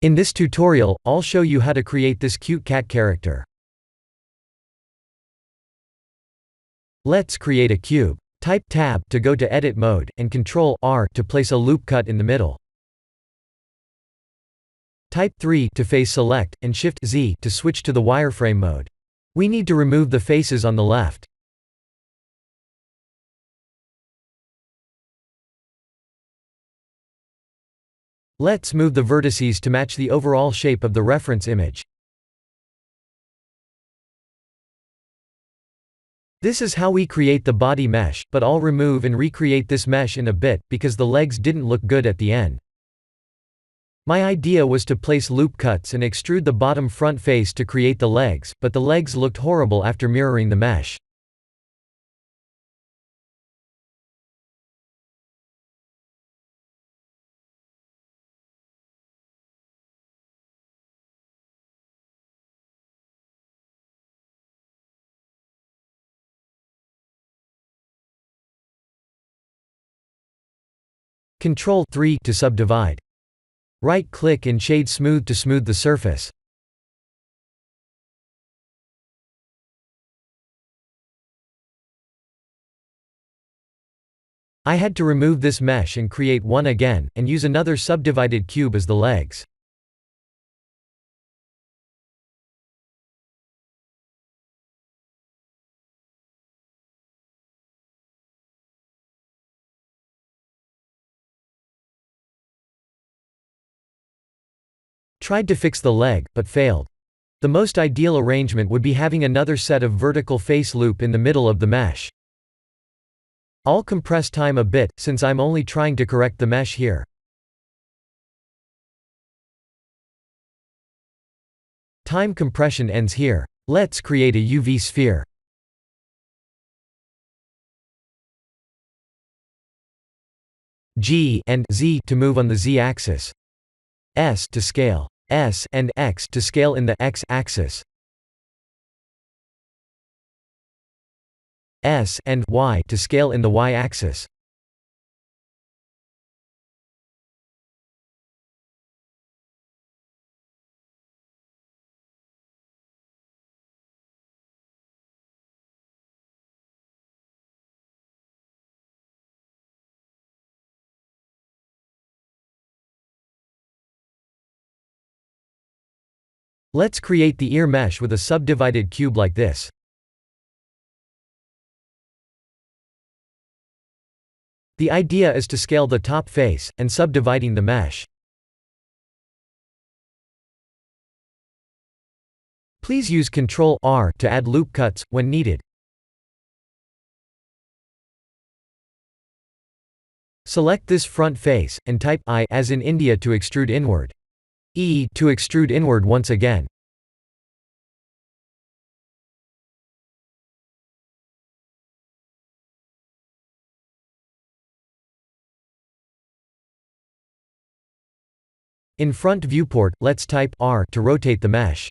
In this tutorial, I'll show you how to create this cute cat character. Let's create a cube. Type Tab to go to edit mode, and Ctrl R to place a loop cut in the middle. Type 3 to face select, and Shift Z to switch to the wireframe mode. We need to remove the faces on the left. Let's move the vertices to match the overall shape of the reference image. This is how we create the body mesh, but I'll remove and recreate this mesh in a bit, because the legs didn't look good at the end. My idea was to place loop cuts and extrude the bottom front face to create the legs, but the legs looked horrible after mirroring the mesh. Ctrl 3 to subdivide. Right-click and shade smooth to smooth the surface. I had to remove this mesh and create one again, and use another subdivided cube as the legs. Tried to fix the leg, but failed. The most ideal arrangement would be having another set of vertical face loop in the middle of the mesh. I'll compress time a bit, since I'm only trying to correct the mesh here. Time compression ends here. Let's create a UV sphere. G and Z to move on the Z-axis. S to scale. S and X to scale in the X-axis. S and Y to scale in the Y-axis. Let's create the ear mesh with a subdivided cube like this. The idea is to scale the top face, and subdividing the mesh. Please use Ctrl R to add loop cuts, when needed. Select this front face, and type I as in India to extrude inward. E to extrude inward once again. In front viewport, let's type R to rotate the mesh.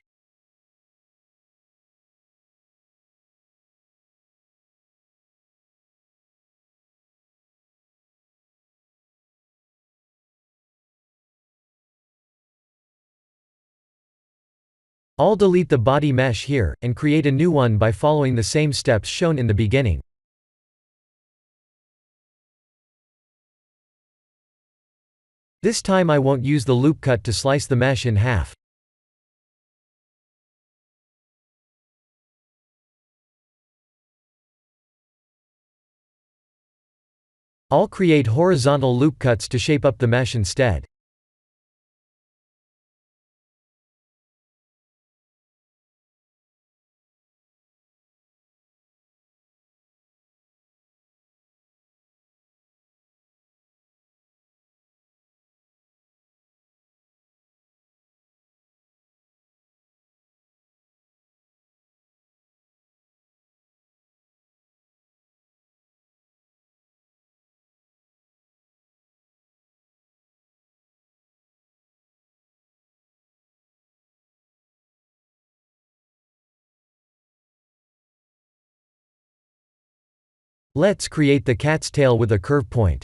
I'll delete the body mesh here, and create a new one by following the same steps shown in the beginning. This time I won't use the loop cut to slice the mesh in half. I'll create horizontal loop cuts to shape up the mesh instead. Let's create the cat's tail with a curve point.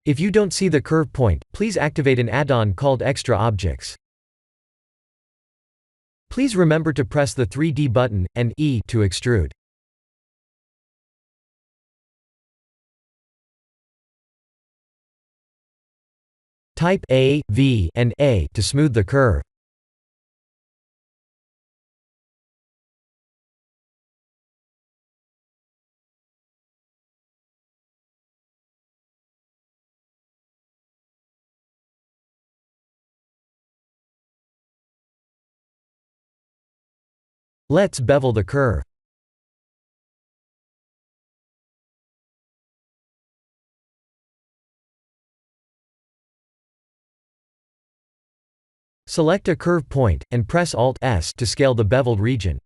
If you don't see the curve point, please activate an add-on called Extra Objects. Please remember to press the 3D button, and E to extrude. Type A, V, and A to smooth the curve. Let's bevel the curve. Select a curve point, and press Alt-S to scale the beveled region.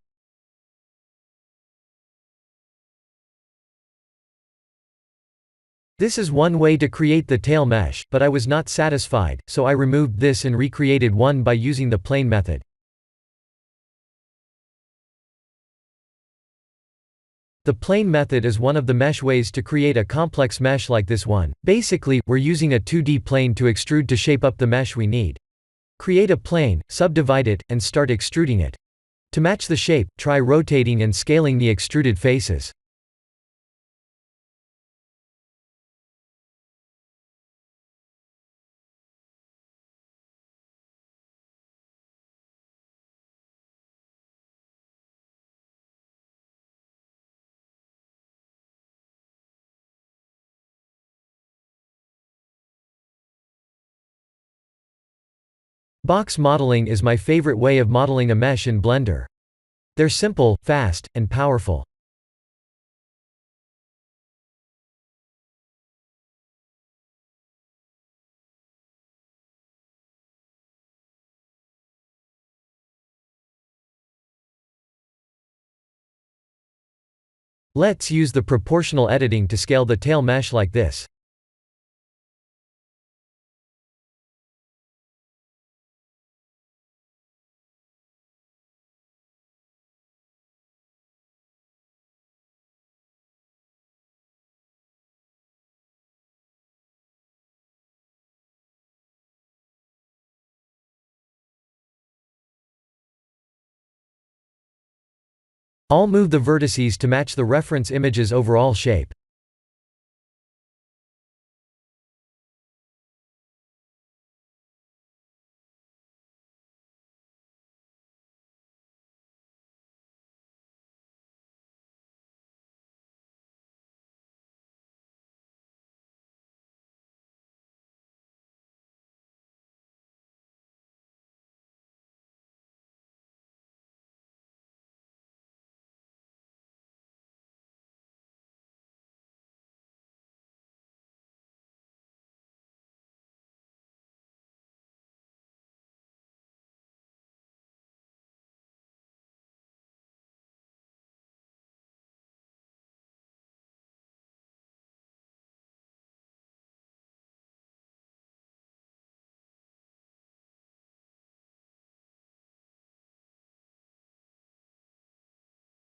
This is one way to create the tail mesh, but I was not satisfied, so I removed this and recreated one by using the plane method. The plane method is one of the mesh ways to create a complex mesh like this one. Basically, we're using a 2D plane to extrude to shape up the mesh we need. Create a plane, subdivide it, and start extruding it. To match the shape, try rotating and scaling the extruded faces. Box modeling is my favorite way of modeling a mesh in Blender. They're simple, fast, and powerful. Let's use the proportional editing to scale the tail mesh like this. I'll move the vertices to match the reference image's overall shape.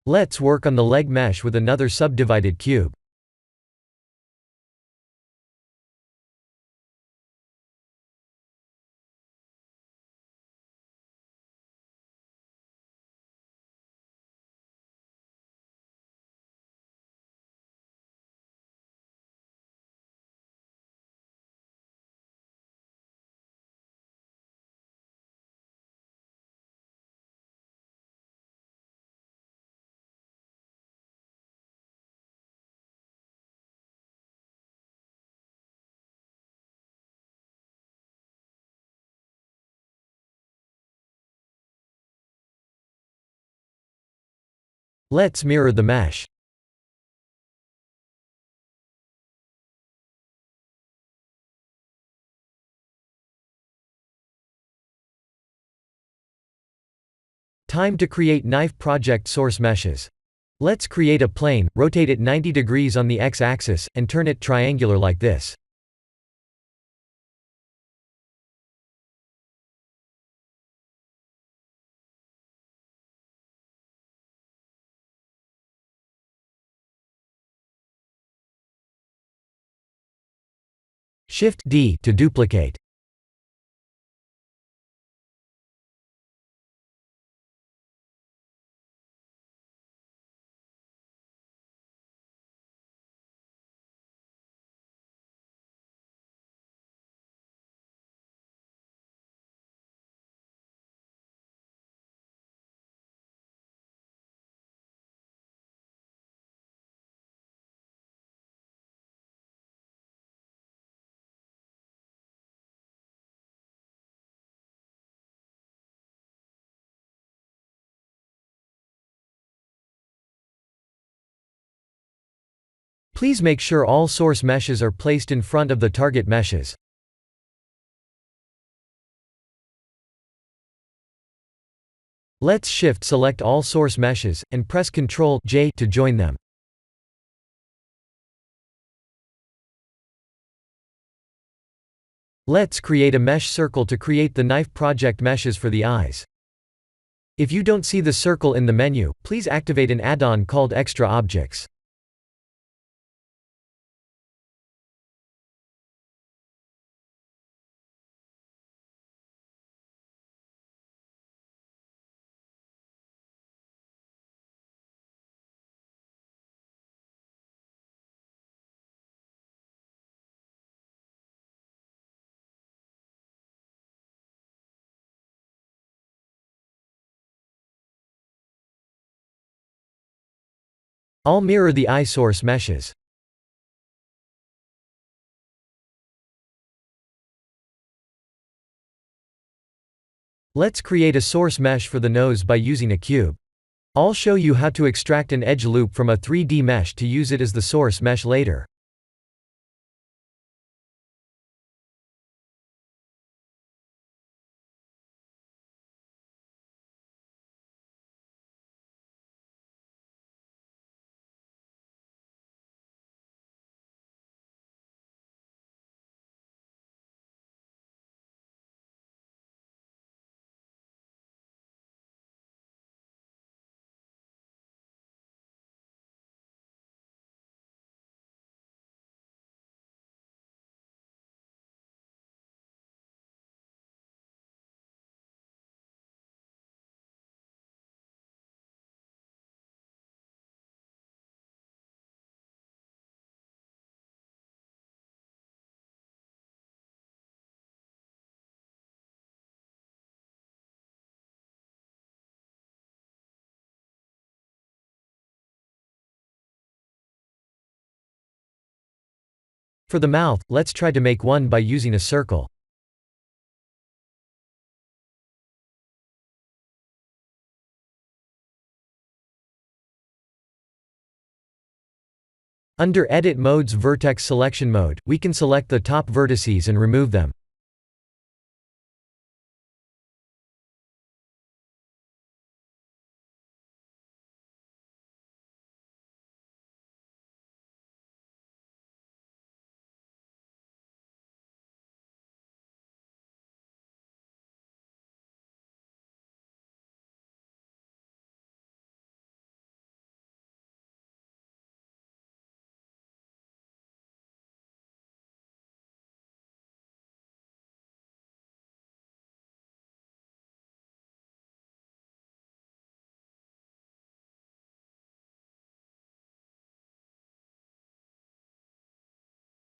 Let's work on the leg mesh with another subdivided cube. Let's mirror the mesh. Time to create knife project source meshes. Let's create a plane, rotate it 90 degrees on the x-axis, and turn it triangular like this. Shift D to duplicate. Please make sure all source meshes are placed in front of the target meshes. Let's Shift-select all source meshes, and press Ctrl-J to join them. Let's create a mesh circle to create the knife project meshes for the eyes. If you don't see the circle in the menu, please activate an add-on called Extra Objects. I'll mirror the eye source meshes. Let's create a source mesh for the nose by using a cube. I'll show you how to extract an edge loop from a 3D mesh to use it as the source mesh later. For the mouth, let's try to make one by using a circle. Under Edit Mode's Vertex Selection mode, we can select the top vertices and remove them.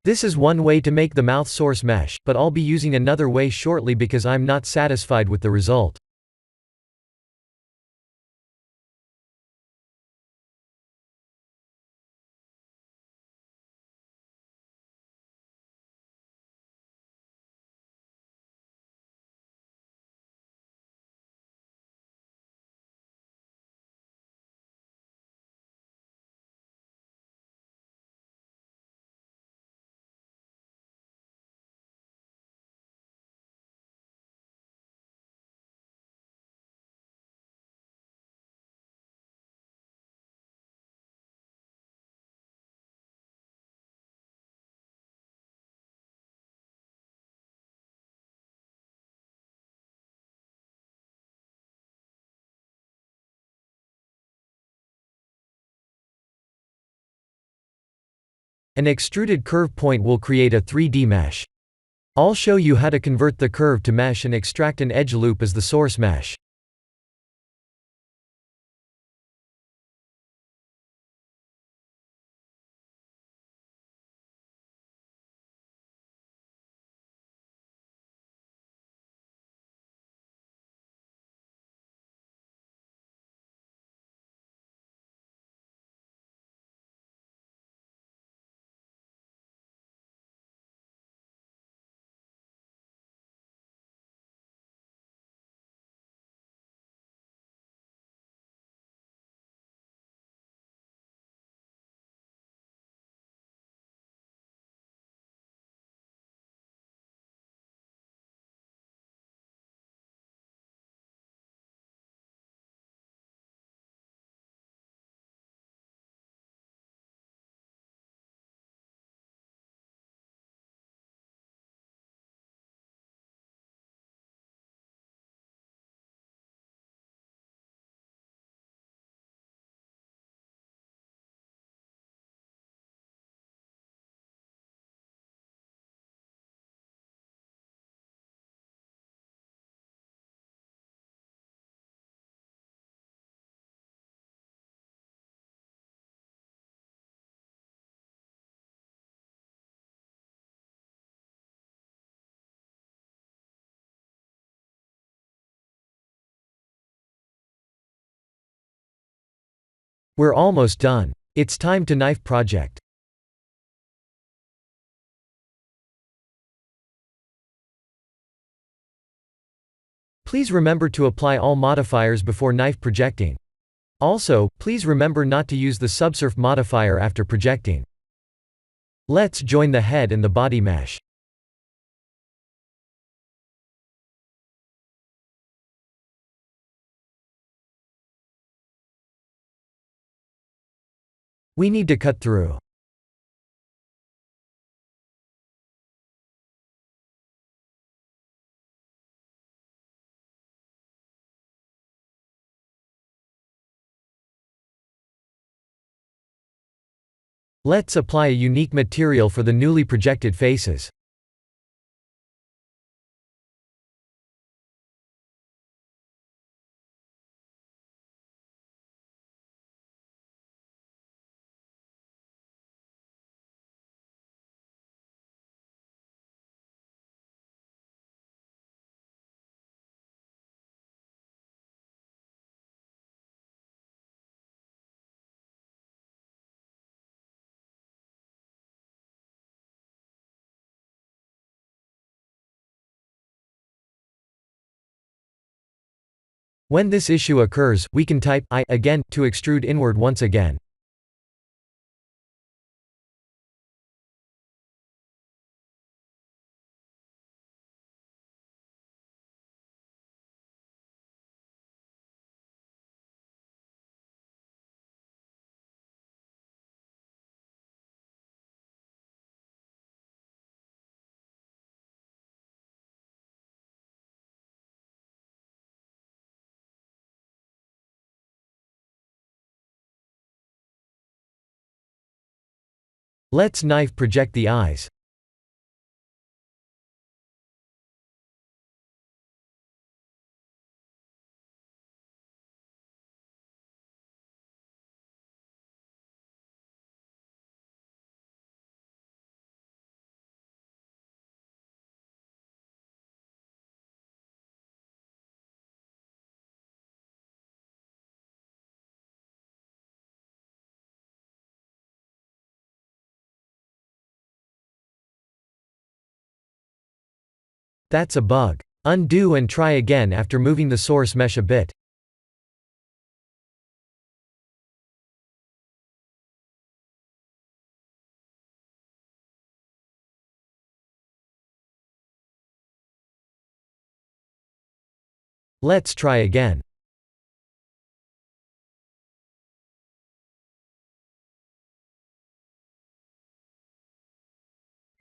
This is one way to make the mouth source mesh, but I'll be using another way shortly because I'm not satisfied with the result. An extruded curve point will create a 3D mesh. I'll show you how to convert the curve to mesh and extract an edge loop as the source mesh. We're almost done. It's time to knife project. Please remember to apply all modifiers before knife projecting. Also, please remember not to use the subsurf modifier after projecting. Let's join the head and the body mesh. We need to cut through. Let's apply a unique material for the newly projected faces. When this issue occurs, we can type I again to extrude inward once again. Let's knife project the eyes. That's a bug. Undo and try again after moving the source mesh a bit. Let's try again.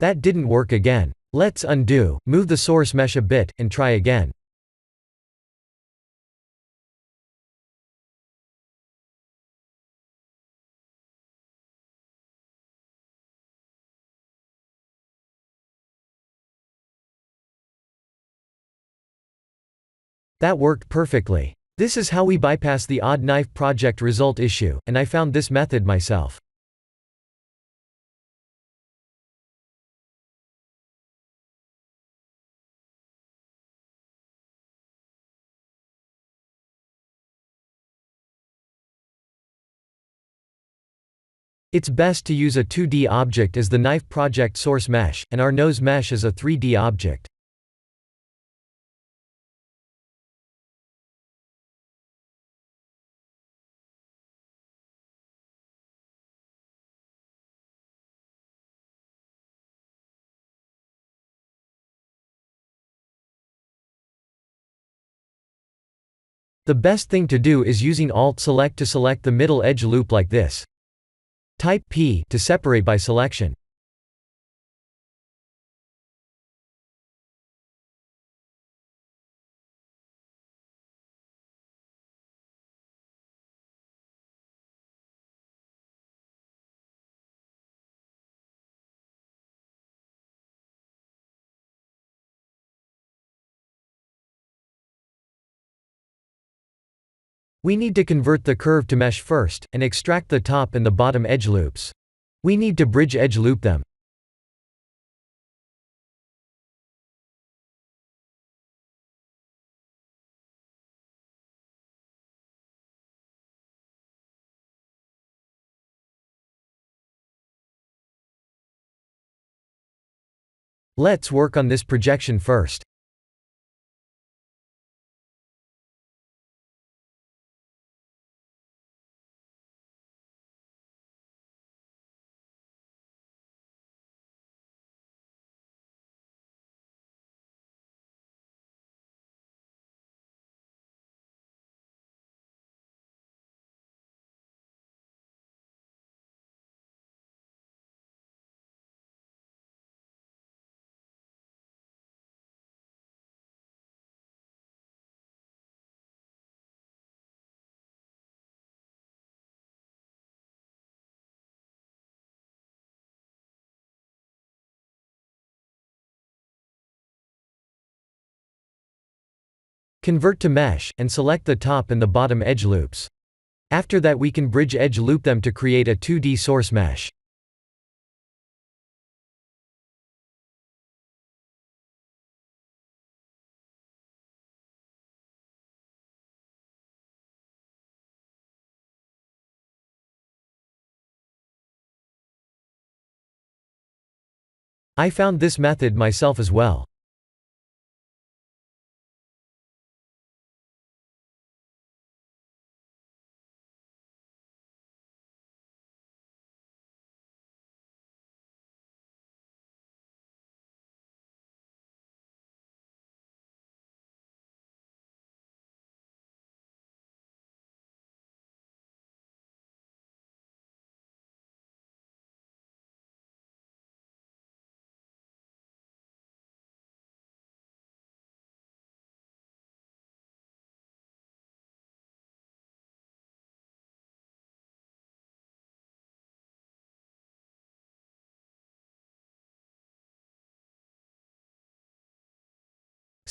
That didn't work again. Let's undo, move the source mesh a bit, and try again. That worked perfectly. This is how we bypass the odd knife project result issue, and I found this method myself. It's best to use a 2D object as the knife project source mesh, and our nose mesh as a 3D object. The best thing to do is using Alt-Select to select the middle edge loop like this. Type P to separate by selection. We need to convert the curve to mesh first, and extract the top and the bottom edge loops. We need to bridge edge loop them. Let's work on this projection first. Convert to mesh, and select the top and the bottom edge loops. After that we can bridge edge loop them to create a 2D source mesh. I found this method myself as well.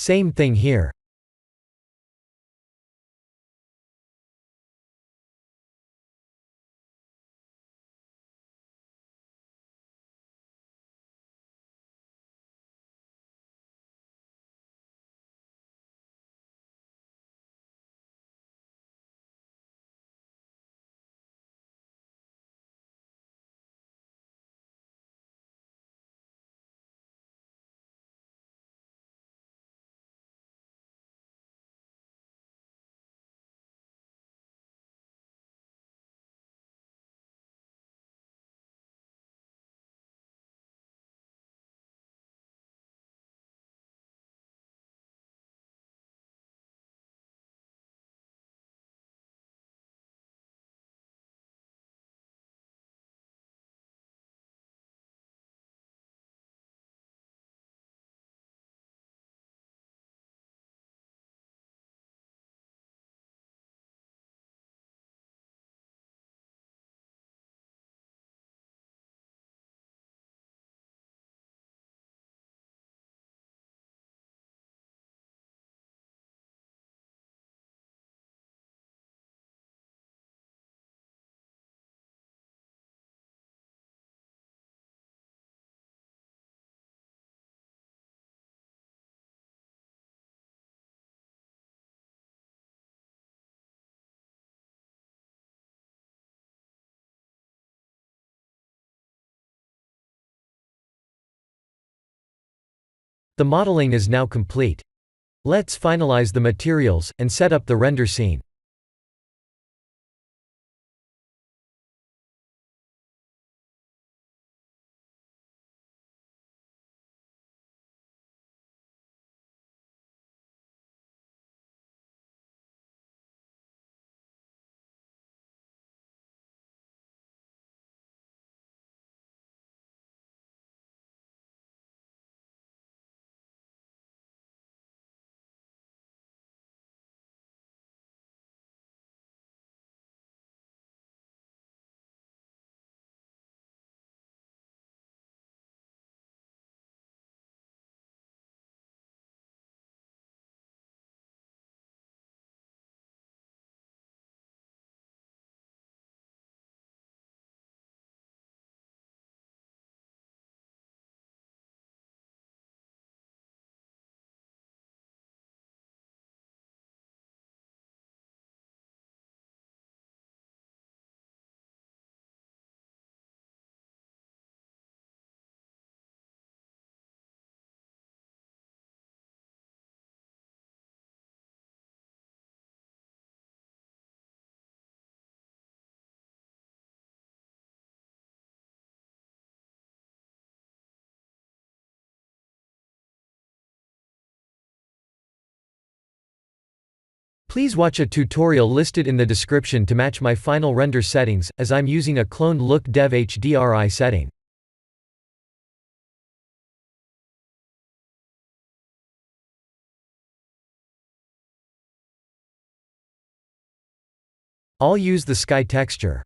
Same thing here. The modeling is now complete. Let's finalize the materials, and set up the render scene. Please watch a tutorial listed in the description to match my final render settings, as I'm using a cloned look dev HDRI setting. I'll use the sky texture.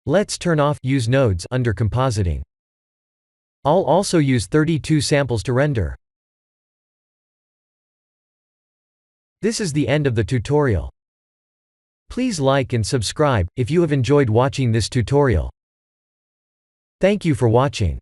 Let's turn off Use Nodes under compositing. I'll also use 32 samples to render. This is the end of the tutorial. Please like and subscribe if you have enjoyed watching this tutorial. Thank you for watching.